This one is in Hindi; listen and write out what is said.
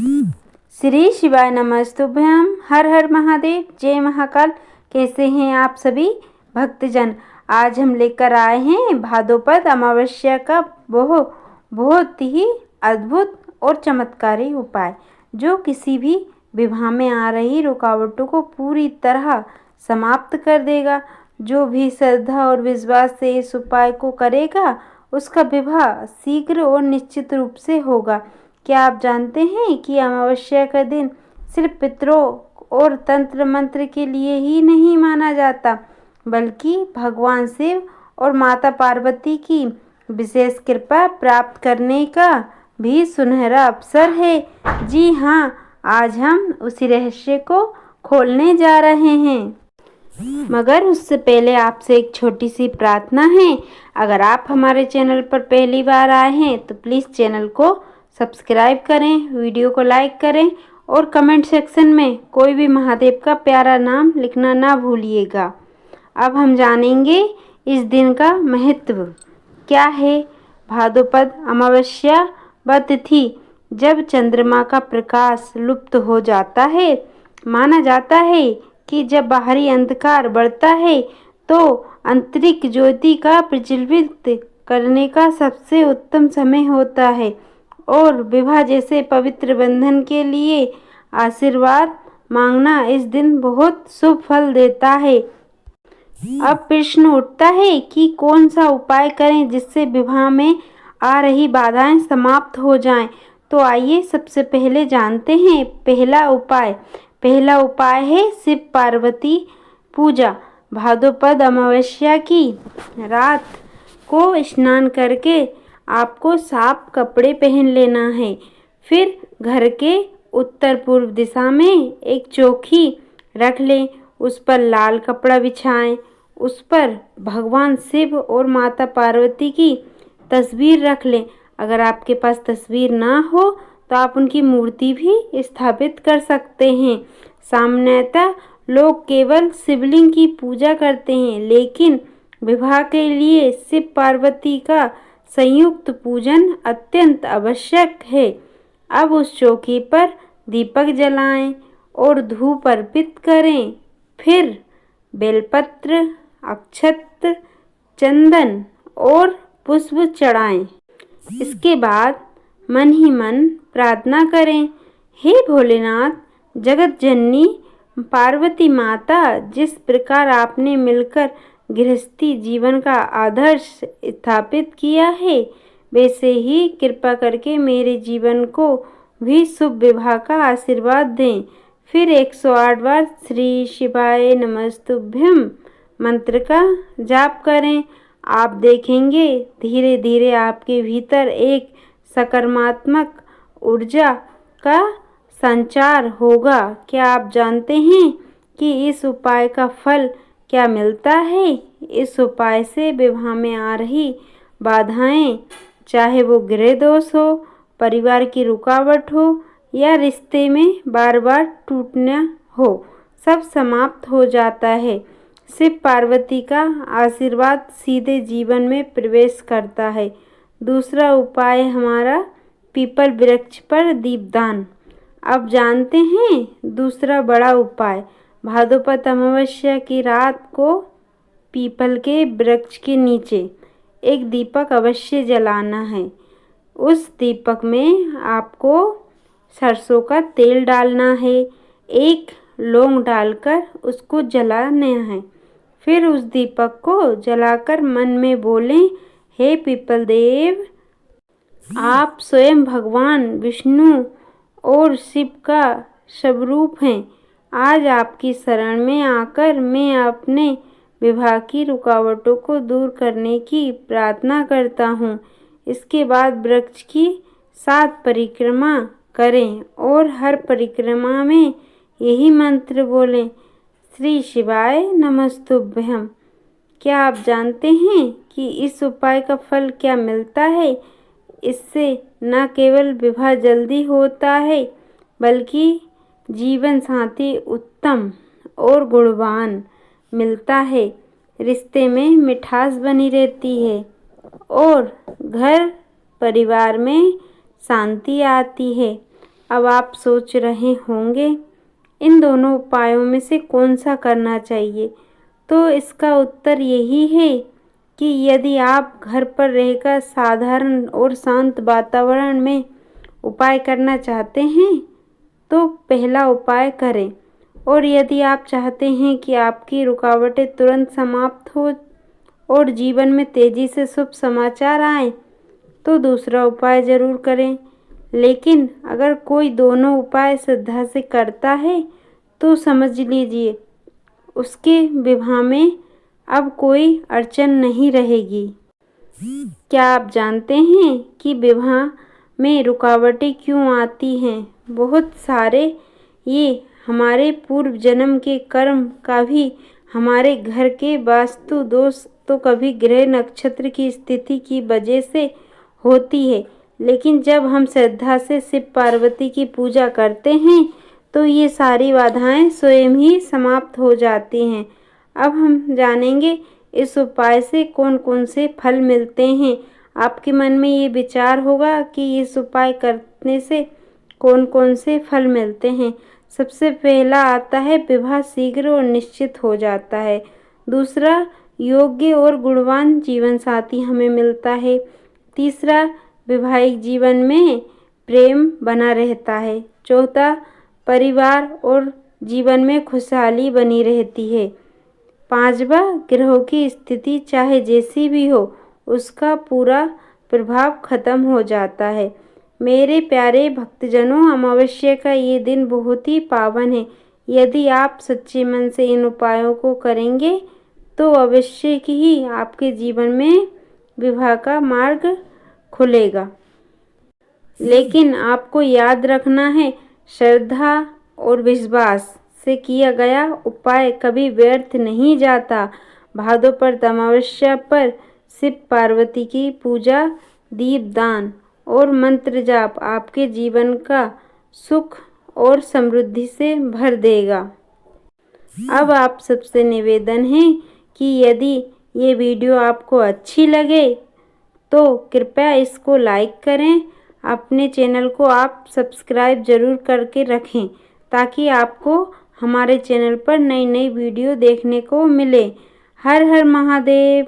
श्री शिवाय नमस्तुभ्यम। हर हर महादेव, जय महाकाल। कैसे हैं आप सभी भक्तजन? आज हम लेकर आए हैं भाद्रपद अमावस्या का बहुत ही अद्भुत और चमत्कारी उपाय, जो किसी भी विवाह में आ रही रुकावटों को पूरी तरह समाप्त कर देगा। जो भी श्रद्धा और विश्वास से इस उपाय को करेगा, उसका विवाह शीघ्र और निश्चित रूप से होगा। क्या आप जानते हैं कि अमावस्या का दिन सिर्फ पितरों और तंत्र मंत्र के लिए ही नहीं माना जाता, बल्कि भगवान शिव और माता पार्वती की विशेष कृपा प्राप्त करने का भी सुनहरा अवसर है। जी हाँ, आज हम उसी रहस्य को खोलने जा रहे हैं। मगर उससे पहले आपसे एक छोटी सी प्रार्थना है। अगर आप हमारे चैनल पर पहली बार आए हैं तो प्लीज़ चैनल को सब्सक्राइब करें, वीडियो को लाइक करें और कमेंट सेक्शन में कोई भी महादेव का प्यारा नाम लिखना ना भूलिएगा। अब हम जानेंगे इस दिन का महत्व क्या है। भाद्रपद अमावस्या वह तिथि जब चंद्रमा का प्रकाश लुप्त हो जाता है। माना जाता है कि जब बाहरी अंधकार बढ़ता है तो आंतरिक ज्योति का प्रज्वलित करने का सबसे उत्तम समय होता है और विवाह जैसे पवित्र बंधन के लिए आशीर्वाद मांगना इस दिन बहुत शुभ फल देता है। अब प्रश्न उठता है कि कौन सा उपाय करें जिससे विवाह में आ रही बाधाएं समाप्त हो जाएं। तो आइए सबसे पहले जानते हैं पहला उपाय है शिव पार्वती पूजा। भाद्रपद अमावस्या की रात को स्नान करके आपको साफ कपड़े पहन लेना है। फिर घर के उत्तर पूर्व दिशा में एक चौकी रख लें, उस पर लाल कपड़ा बिछाएं। उस पर भगवान शिव और माता पार्वती की तस्वीर रख लें। अगर आपके पास तस्वीर ना हो तो आप उनकी मूर्ति भी स्थापित कर सकते हैं। सामान्यतः लोग केवल शिवलिंग की पूजा करते हैं, लेकिन विवाह के लिए शिव पार्वती का संयुक्त पूजन अत्यंत आवश्यक है। अब उस चौकी पर दीपक जलाएं और धूप अर्पित करें। फिर बेलपत्र, अक्षत, चंदन और पुष्प चढ़ाएं। इसके बाद मन ही मन प्रार्थना करें, हे भोलेनाथ, जगत जननी पार्वती माता, जिस प्रकार आपने मिलकर गृहस्थी जीवन का आदर्श स्थापित किया है, वैसे ही कृपा करके मेरे जीवन को भी शुभ विवाह का आशीर्वाद दें। फिर 108 बार श्री शिवाय नमस्तुभ्यम मंत्र का जाप करें। आप देखेंगे धीरे धीरे आपके भीतर एक सकारात्मक ऊर्जा का संचार होगा। क्या आप जानते हैं कि इस उपाय का फल क्या मिलता है? इस उपाय से विवाह में आ रही बाधाएं, चाहे वो गृह दोष हो, परिवार की रुकावट हो या रिश्ते में बार बार टूटना हो, सब समाप्त हो जाता है। शिव पार्वती का आशीर्वाद सीधे जीवन में प्रवेश करता है। दूसरा उपाय हमारा पीपल वृक्ष पर दीपदान। अब जानते हैं दूसरा बड़ा उपाय। भाद्रपद अमावस्या की रात को पीपल के वृक्ष के नीचे एक दीपक अवश्य जलाना है। उस दीपक में आपको सरसों का तेल डालना है, एक लौंग डालकर उसको जलाना है। फिर उस दीपक को जलाकर मन में बोलें, हे पीपल देव, आप स्वयं भगवान विष्णु और शिव का स्वरूप हैं। आज आपकी शरण में आकर मैं अपने विवाह की रुकावटों को दूर करने की प्रार्थना करता हूँ। इसके बाद वृक्ष की 7 परिक्रमा करें और हर परिक्रमा में यही मंत्र बोलें, श्री शिवाय नमस्तुभ्यम। क्या आप जानते हैं कि इस उपाय का फल क्या मिलता है? इससे न केवल विवाह जल्दी होता है, बल्कि जीवन साथी उत्तम और गुणवान मिलता है। रिश्ते में मिठास बनी रहती है और घर परिवार में शांति आती है। अब आप सोच रहे होंगे इन दोनों उपायों में से कौन सा करना चाहिए। तो इसका उत्तर यही है कि यदि आप घर पर रहकर साधारण और शांत वातावरण में उपाय करना चाहते हैं तो पहला उपाय करें, और यदि आप चाहते हैं कि आपकी रुकावटें तुरंत समाप्त हो और जीवन में तेजी से शुभ समाचार आए तो दूसरा उपाय ज़रूर करें। लेकिन अगर कोई दोनों उपाय श्रद्धा से करता है तो समझ लीजिए उसके विवाह में अब कोई अड़चन नहीं रहेगी। क्या आप जानते हैं कि विवाह में रुकावटें क्यों आती हैं? बहुत सारे ये हमारे पूर्व जन्म के कर्म का भी, हमारे घर के वास्तु दोष, तो कभी ग्रह नक्षत्र की स्थिति की वजह से होती है। लेकिन जब हम श्रद्धा से शिव पार्वती की पूजा करते हैं तो ये सारी बाधाएं स्वयं ही समाप्त हो जाती हैं। अब हम जानेंगे इस उपाय से कौन कौन से फल मिलते हैं। आपके मन में ये विचार होगा कि इस उपाय करने से कौन कौन से फल मिलते हैं। सबसे पहला आता है विवाह शीघ्र और निश्चित हो जाता है। दूसरा, योग्य और गुणवान जीवन साथी हमें मिलता है। तीसरा, वैवाहिक जीवन में प्रेम बना रहता है। चौथा, परिवार और जीवन में खुशहाली बनी रहती है। पांचवा, ग्रहों की स्थिति चाहे जैसी भी हो उसका पूरा प्रभाव खत्म हो जाता है। मेरे प्यारे भक्तजनों, अमावस्या का ये दिन बहुत ही पावन है। यदि आप सच्चे मन से इन उपायों को करेंगे तो अवश्य ही आपके जीवन में विवाह का मार्ग खुलेगा। लेकिन आपको याद रखना है, श्रद्धा और विश्वास से किया गया उपाय कभी व्यर्थ नहीं जाता। भाद्रपद अमावस्या पर शिव पार्वती की पूजा, दीपदान और मंत्र जाप आपके जीवन का सुख और समृद्धि से भर देगा। अब आप सबसे निवेदन है कि यदि ये वीडियो आपको अच्छी लगे तो कृपया इसको लाइक करें। अपने चैनल को आप सब्सक्राइब ज़रूर करके रखें ताकि आपको हमारे चैनल पर नई नई वीडियो देखने को मिले। हर हर महादेव।